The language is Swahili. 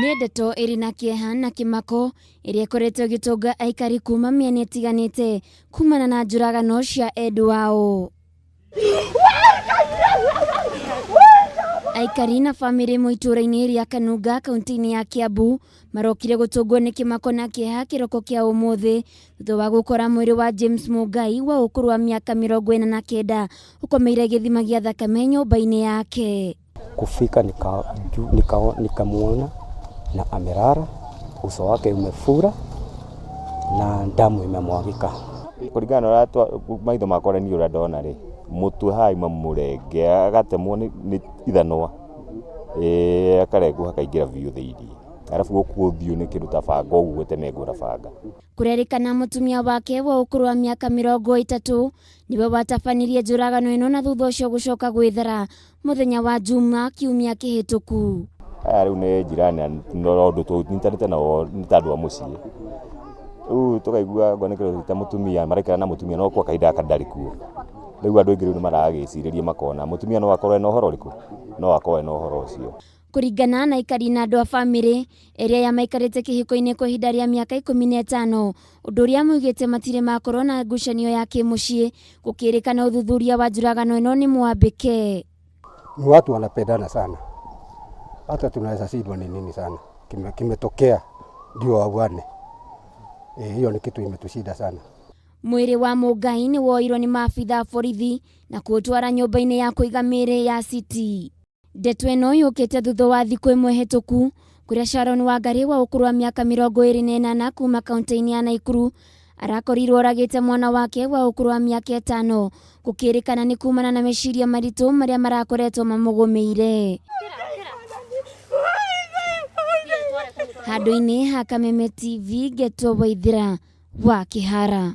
Nĩ ndeto ĩrĩ na kĩeha na kĩmako ĩrĩa ĩkoretwo ĩgĩtũnga aikari kuma mĩena ĩtiganĩte kumana na njũragano cia endwa wao. Aikari na bamĩrĩ mu itũũra-inĩ rĩa Kanunga kaunti-ini ya Kiambu marokire gũtũngwo nĩ kĩmako na kĩeha kĩroko kĩa ũmũthĩ thutha wa gũkora mwĩrĩ wa James Mũngai wa ũkũrũ wa mĩaka 49 ũkomeire gĩthima gĩa thakame nyũmba-inĩ yake. Kufika nikamwona na amelala, uso wake umefura na damu imemwagika. Kuringana na maitho makwa ni ura ndona ri mutu hai mamurenge agatemwo ni ithanwa akaregwo hakaingira biũ thĩinĩ arabu gũkũthio nĩ kĩndũ ta banga ũguo temengwo na banga. Kurerikana mutumia wake wa ũkũrũ wa mĩaka 30 niwe watabanirie njũragano ĩno na thutha ũcio gũcoka gwĩthara mũthenya wa Juma kiumia kĩhĩtũku. Aya rĩu nĩ njirani no ũndũ tũnyitanĩte nao nĩ ta andũ a mũciĩ. Rĩu tũkaigua ngonekerwo ta mutumia maraikara na mutumia no kwa kahinda kandarĩ kuo. Rĩu andũ aingĩ rĩu nĩ maragĩcirĩria makona mutumia no akorwo ena ũhoro ũrĩkũ, no akorwo ena ũhoro ũcio. Kuringana na aikari na andũ a bamĩrĩ ĩrĩa yamaikarĩte kĩhiko-inĩ kwa ihinda rĩa mĩaka 15, ũndũ ũrĩa moigĩte matirĩ makorwo na ngucanio ya kĩmũciĩ, gũkĩrĩkana ũthuthuria wa njũragano ĩno nĩ mwambĩke. Ni watu wanapendana sana, hata tunaweza shindwa ni nini sana kimetokea ndio wawane. Hiyo ni kitu imetushida sana. Mwĩrĩ wa Mũngai nĩ woirwo nĩ maabitha borithi na kũtwara nyũmba-inĩ ya kũiga mĩĩrĩ ya City. Ndeto ĩno yũkĩte thutha wa thikũ ĩmwe hĩtũku kũrĩa Sharon Wangari wa ũkũrũ wa mĩaka 28 kuma kaunti-ini ya Naikuru arakorirwo oragĩte mwana wake wa ũkũrũ wa mĩaka 5 gũkĩrĩkana nĩ kumana na meciria maritũ marĩa marakoretwo mamũgũmĩire. Handũ-inĩ ha Kameme TV Geto Waithira wa Kĩhara.